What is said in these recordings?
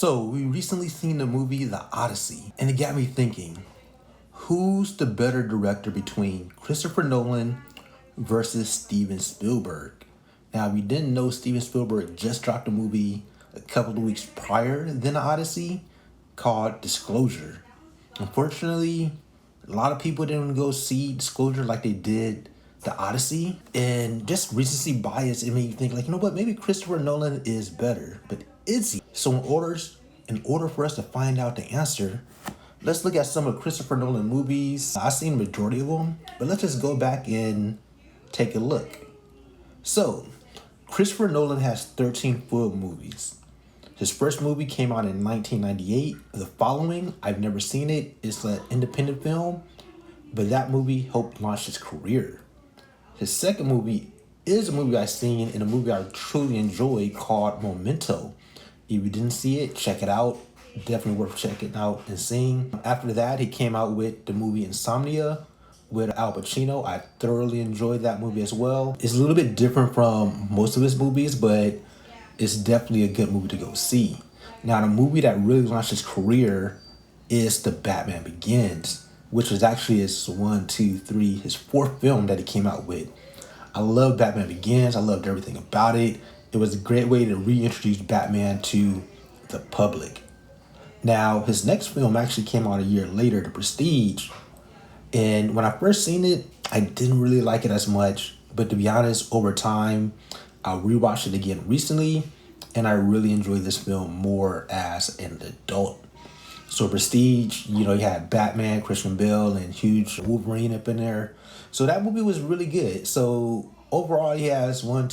So, we recently seen the movie The Odyssey, and it got me thinking, who's the better director between Christopher Nolan versus Steven Spielberg? Now, we didn't know Steven Spielberg just dropped a movie a couple of weeks prior than The Odyssey called Disclosure. Unfortunately, a lot of people didn't go see Disclosure like they did The Odyssey, and just recency bias, it made you think like, you know what, maybe Christopher Nolan is better, but is he? So in order for us to find out the answer, let's look at some of Christopher Nolan movies. I've seen the majority of them, but let's just go back and take a look. So, Christopher Nolan has 13 full movies. His first movie came out in 1998. The Following, I've never seen it. It's an independent film, but that movie helped launch his career. His second movie is a movie I've seen and a movie I truly enjoy called Memento. If you didn't see it, check it out. Definitely worth checking out and seeing. After that, he came out with the movie Insomnia with Al Pacino. I thoroughly enjoyed that movie as well. It's a little bit different from most of his movies, but it's definitely a good movie to go see. Now, the movie that really launched his career is The Batman Begins, which was actually his his fourth film that he came out with. I love Batman Begins. I loved everything about it. It was a great way to reintroduce Batman to the public. Now, his next film actually came out a year later, The Prestige. And when I first seen it, I didn't really like it as much. But to be honest, over time, I rewatched it again recently, and I really enjoyed this film more as an adult. So Prestige, you had Batman, Christian Bale, and huge Wolverine up in there. So that movie was really good. So overall, he has 4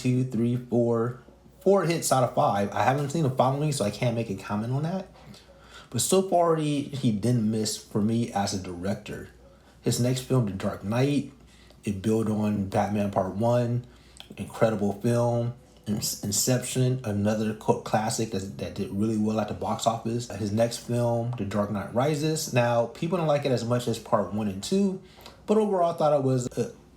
hits out of 5. I haven't seen The Following, so I can't make a comment on that. But so far, he didn't miss for me as a director. His next film, The Dark Knight, it built on Batman Part 1. Incredible film. Inception, another cult classic that did really well at the box office. His next film, The Dark Knight Rises. Now, people don't like it as much as Part 1 and 2, but overall, I thought it was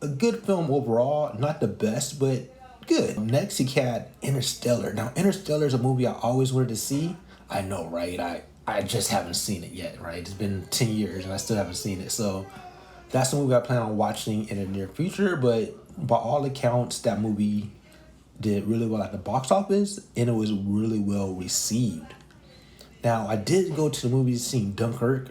a good film overall. Not the best, but good. Next, he had Interstellar. Now, Interstellar is a movie I always wanted to see. I know, right? I just haven't seen it yet, right? It's been 10 years and I still haven't seen it. So that's a movie I plan on watching in the near future. But by all accounts, that movie did really well at the box office and it was really well received. Now, I did go to the movie scene Dunkirk.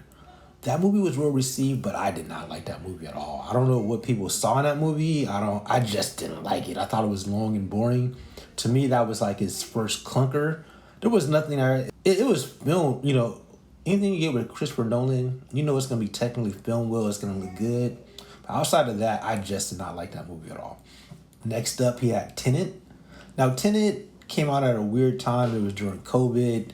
That movie was well received, but I did not like that movie at all. I don't know what people saw in that movie. I just didn't like it. I thought it was long and boring. To me, that was like his first clunker. There was nothing there. It was filmed, anything you get with Christopher Nolan, it's going to be technically filmed well, it's going to look good. But outside of that, I just did not like that movie at all. Next up, he had Tenet. Now, Tenet came out at a weird time. It was during COVID.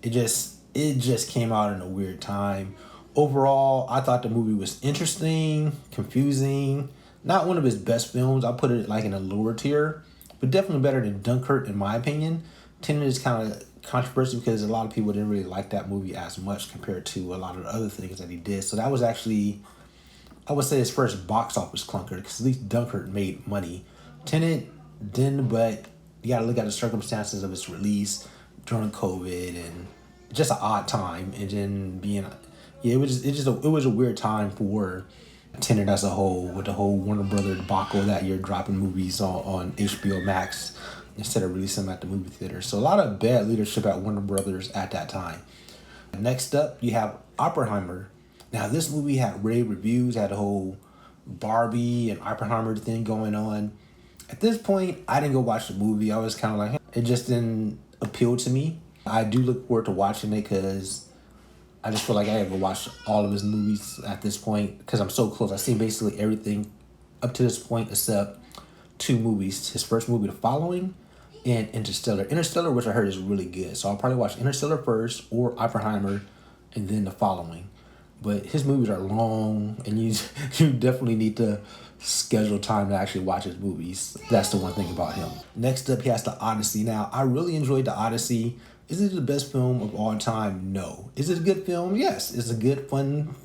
It just came out in a weird time. Overall, I thought the movie was interesting, confusing. Not one of his best films. I put it like in a lower tier, but definitely better than Dunkirk in my opinion. Tenet is kind of controversial because a lot of people didn't really like that movie as much compared to a lot of the other things that he did. So that was actually, I would say, his first box office clunker because at least Dunkirk made money. Tenet didn't, but you got to look at the circumstances of its release during COVID and just an odd time. And then it was a weird time for Tenet as a whole, with the whole Warner Brother debacle that year, dropping movies on HBO Max instead of releasing them at the movie theater. So a lot of bad leadership at Warner Brothers at that time. Next up, you have Oppenheimer. Now, this movie had rave reviews, had a whole Barbie and Oppenheimer thing going on. At this point, I didn't go watch the movie. I was kind of like, it just didn't appeal to me. I do look forward to watching it because I just feel like I have to watch all of his movies at this point because I'm so close. I've seen basically everything up to this point except 2 movies. His first movie, The Following, and Interstellar. Interstellar, which I heard is really good. So I'll probably watch Interstellar first or Oppenheimer and then The Following. But his movies are long and you definitely need to schedule time to actually watch his movies. That's the one thing about him. Next up, he has The Odyssey. Now, I really enjoyed The Odyssey. Is it the best film of all time? No. Is it a good film? Yes. It's a good, fun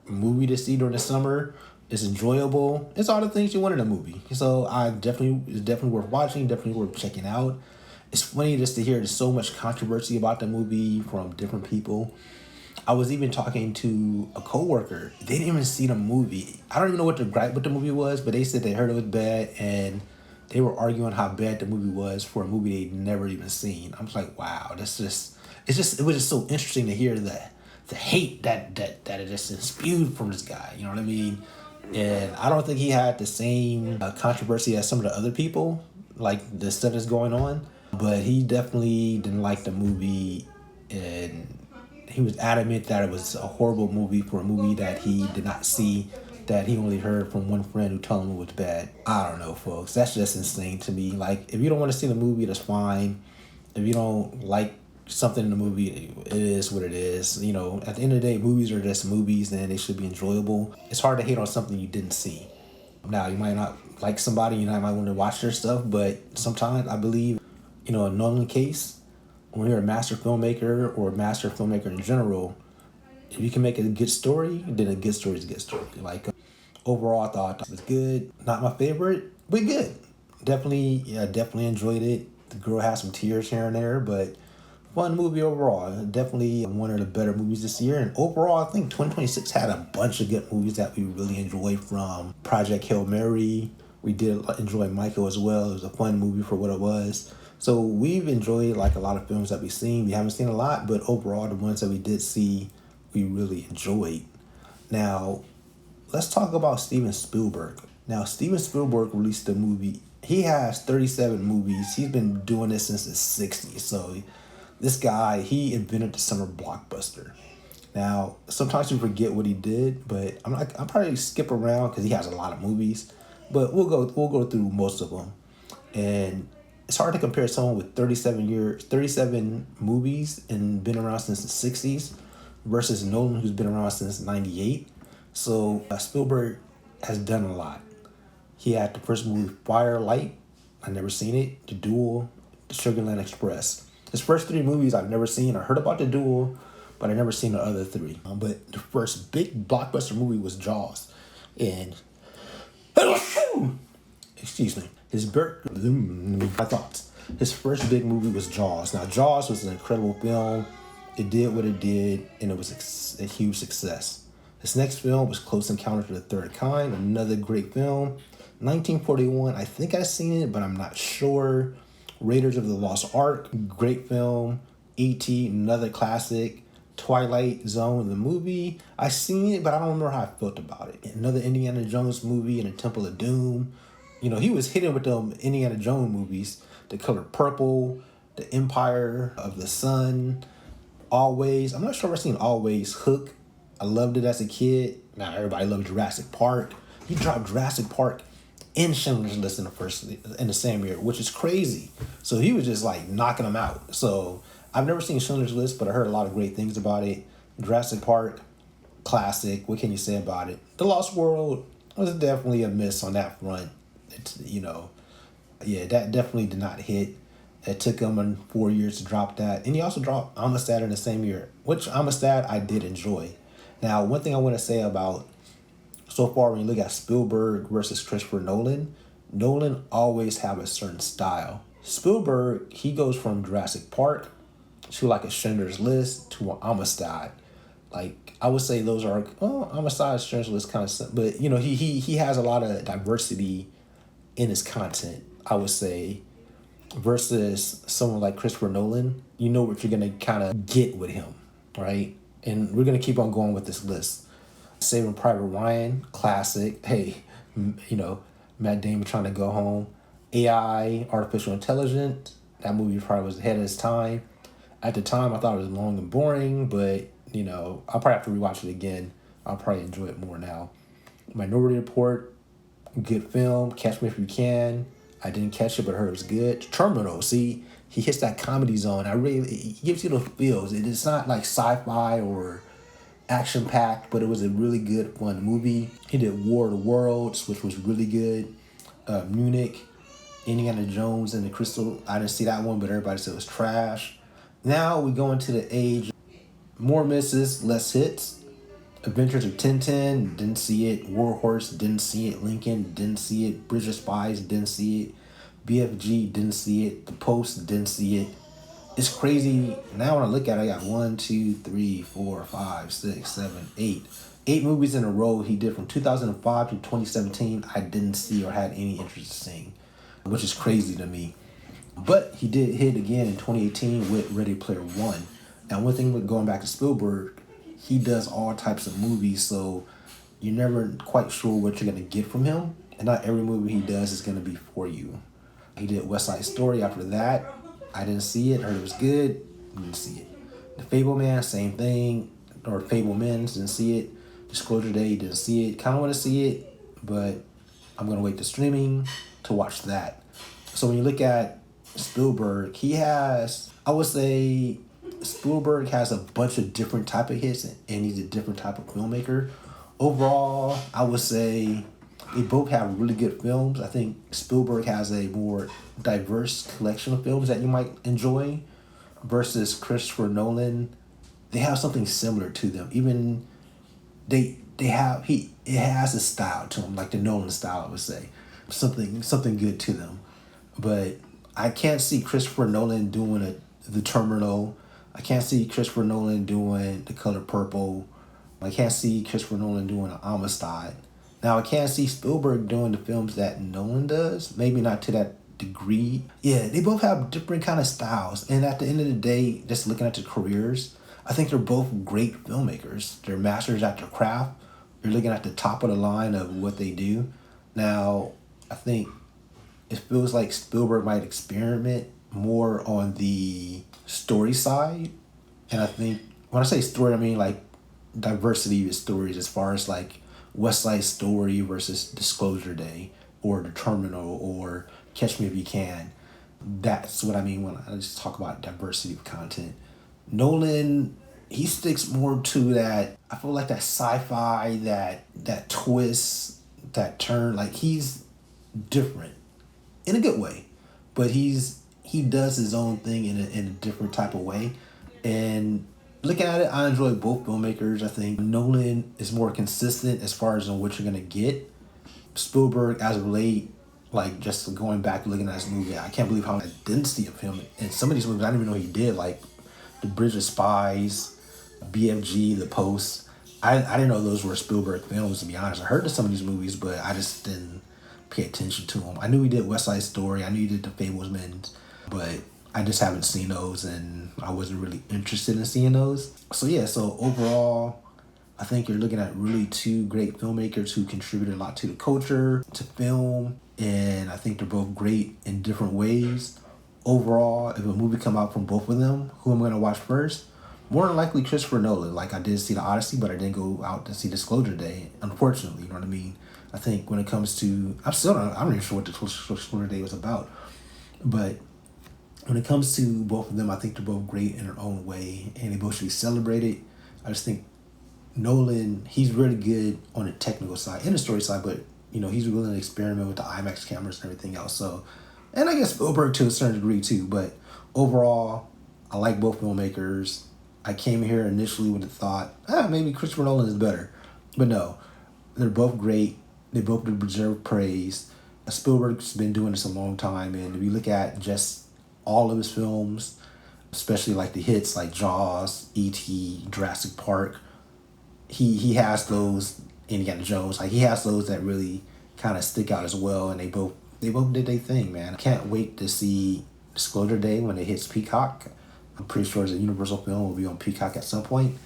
movie to see during the summer. It's enjoyable. It's all the things you want in a movie. So it's definitely worth watching, definitely worth checking out. It's funny just to hear there's so much controversy about the movie from different people. I was even talking to a coworker. They didn't even see the movie. I don't even know what the gripe with the movie was, but they said they heard it was bad and they were arguing how bad the movie was for a movie they'd never even seen. I'm just like, wow, it was just so interesting to hear the hate that it just spewed from this guy. You know what I mean? And I don't think he had the same controversy as some of the other people, like the stuff that's going on. But he definitely didn't like the movie, and he was adamant that it was a horrible movie for a movie that he did not see, that he only heard from one friend who told him it was bad. I don't know, folks. That's just insane to me. Like, if you don't want to see the movie, that's fine. If you don't like something in the movie, it is what it is. You know, at the end of the day, movies are just movies and they should be enjoyable. It's hard to hate on something you didn't see. Now, you might not like somebody, you might want to watch their stuff, but sometimes I believe, you know, in Nolan case, when you're a master filmmaker or a master filmmaker in general, if you can make a good story, then a good story is a good story. Like, overall, I thought it was good. Not my favorite, but good. Definitely, yeah, definitely enjoyed it. The girl had some tears here and there, but fun movie overall. Definitely one of the better movies this year. And overall, I think 2026 had a bunch of good movies that we really enjoyed, from Project Hail Mary. We did enjoy Michael as well. It was a fun movie for what it was. So we've enjoyed like a lot of films that we've seen. We haven't seen a lot, but overall, the ones that we did see, we really enjoyed. Now, let's talk about Steven Spielberg. Now, Steven Spielberg released a movie. He has 37 movies. He's been doing this since the 60s. So this guy, he invented the summer blockbuster. Now, sometimes you forget what he did, but I'll probably skip around because he has a lot of movies. But we'll go through most of them. And it's hard to compare someone with 37 movies and been around since the 60s versus Nolan, who's been around since 98. So Spielberg has done a lot. He had the first movie, Firelight. I never seen it. The Duel, The Sugarland Express. His first three movies I've never seen. I heard about The Duel, but I never seen the other three. But the first big blockbuster movie was Jaws. And excuse me. My thoughts. His first big movie was Jaws. Now, Jaws was an incredible film. It did what it did, and it was a huge success. His next film was Close Encounters of the Third Kind, another great film. 1941, I think I've seen it, but I'm not sure. Raiders of the Lost Ark, great film. E.T., another classic. Twilight Zone, the movie, I seen it, but I don't remember how I felt about it. Another Indiana Jones movie, and The Temple of Doom. You know, he was hitting with them Indiana Jones movies. The Color Purple, The Empire of the Sun, Always. I'm not sure if I've seen Always. Hook. I loved it as a kid. Now everybody loved Jurassic Park. He dropped Jurassic Park in Schindler's List in the same year, which is crazy. So he was just like knocking them out. So I've never seen Schindler's List, but I heard a lot of great things about it. Jurassic Park, classic. What can you say about it? The Lost World was definitely a miss on that front. It's, that definitely did not hit. It took him 4 years to drop that. And he also dropped Amistad in the same year, which Amistad I did enjoy. Now, one thing I want to say about so far when you look at Spielberg versus Christopher Nolan, Nolan always have a certain style. Spielberg, he goes from Jurassic Park to like a Schindler's List to an Amistad. Like, I would say those are, Amistad, Schindler's List kind of, but he has a lot of diversity in his content, I would say, versus someone like Christopher Nolan. You know what you're gonna kind of get with him, right? And we're gonna keep on going with this list. Saving Private Ryan, classic. Hey, Matt Damon trying to go home. AI, artificial intelligence. That movie probably was ahead of its time. At the time, I thought it was long and boring, but I'll probably have to rewatch it again. I'll probably enjoy it more now. Minority Report, good film. Catch Me If You Can. I didn't catch it, but I heard it was good. Terminal, see, he hits that comedy zone. He gives you the feels. It's not like sci-fi or action-packed, but it was a really good, fun movie. He did War of the Worlds, which was really good. Munich, Indiana Jones and the Crystal. I didn't see that one, but everybody said it was trash. Now we go into the age. More misses, less hits. Adventures of Tintin, didn't see it. Warhorse, didn't see it. Lincoln, didn't see it. Bridge of Spies, didn't see it. BFG didn't see it. The Post didn't see it. It's crazy. Now when I look at it, I got 1, 2, 3, 4, 5, 6, 7, 8. 8 movies in a row he did from 2005 to 2017 I didn't see or had any interest in seeing, which is crazy to me. But he did hit again in 2018 with Ready Player One. Now, one thing with going back to Spielberg, he does all types of movies, so you're never quite sure what you're going to get from him. And not every movie he does is going to be for you. He did West Side Story after that. I didn't see it, heard it was good, didn't see it. The Fableman, same thing. Or Fablemans, didn't see it. Disclosure Day, didn't see it. Kind of want to see it, but I'm going to wait to streaming to watch that. So when you look at Spielberg, he has, I would say, Spielberg has a bunch of different type of hits, and he's a different type of filmmaker. Overall, I would say they both have really good films. I think Spielberg has a more diverse collection of films that you might enjoy versus Christopher Nolan. They have something similar to them. Even they have it has a style to them, like the Nolan style, I would say. Something good to them. But I can't see Christopher Nolan doing The Terminal. I can't see Christopher Nolan doing The Color Purple. I can't see Christopher Nolan doing an Amistad. Now, I can't see Spielberg doing the films that Nolan does. Maybe not to that degree. Yeah, they both have different kind of styles. And at the end of the day, just looking at their careers, I think they're both great filmmakers. They're masters at their craft. You're looking at the top of the line of what they do. Now, I think it feels like Spielberg might experiment more on the story side. And I think when I say story, I mean like diversity of stories, as far as like West Side Story versus Disclosure Day or The Terminal or Catch Me If You Can. That's what I mean when I just talk about diversity of content. Nolan, he sticks more to that, I feel like that sci-fi, that twist, that turn. Like, he's different in a good way, but he does his own thing in a different type of way. And looking at it, I enjoy both filmmakers. I think Nolan is more consistent as far as on what you're gonna get. Spielberg, as of late, like just going back and looking at this movie, I can't believe how I didn't see of him in some of these movies. I didn't even know he did, like The Bridge of Spies, BFG, The Post. I didn't know those were Spielberg films, to be honest. I heard of some of these movies, but I just didn't pay attention to them. I knew he did West Side Story. I knew he did The Fablemans, but I just haven't seen those, and I wasn't really interested in seeing those. So yeah, so overall, I think you're looking at really two great filmmakers who contributed a lot to the culture, to film, and I think they're both great in different ways. Overall, if a movie come out from both of them, who I'm going to watch first? More than likely Christopher Nolan. Like, I did see The Odyssey, but I didn't go out to see Disclosure Day, unfortunately, you know what I mean? I think when it comes to, I'm not even sure what the Disclosure Day was about, but when it comes to both of them, I think they're both great in their own way, and they both should be celebrated. I just think Nolan, he's really good on the technical side and the story side, but he's willing to experiment with the IMAX cameras and everything else. So, and I guess Spielberg to a certain degree too. But overall, I like both filmmakers. I came here initially with the thought, maybe Christopher Nolan is better, but no, they're both great. They both deserve praise. Spielberg's been doing this a long time, and if you look at just all of his films, especially like the hits like Jaws, E.T., Jurassic Park, he has those, Indiana Jones, like he has those that really kind of stick out as well, and they both did their thing, man. I can't wait to see Disclosure Day when it hits Peacock. I'm pretty sure it's a Universal film, will be on Peacock at some point,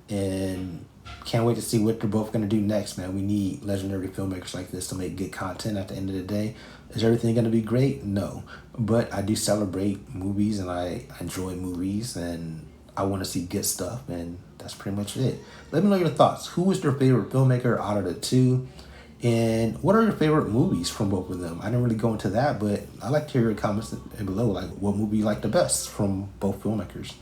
and can't wait to see what they're both going to do next, man. We need legendary filmmakers like this to make good content at the end of the day. Is everything going to be great? No. But I do celebrate movies, and I enjoy movies, and I want to see good stuff, and that's pretty much it. Let me know your thoughts. Who is your favorite filmmaker out of the two? And what are your favorite movies from both of them? I didn't really go into that, but I'd like to hear your comments below, like what movie you like the best from both filmmakers.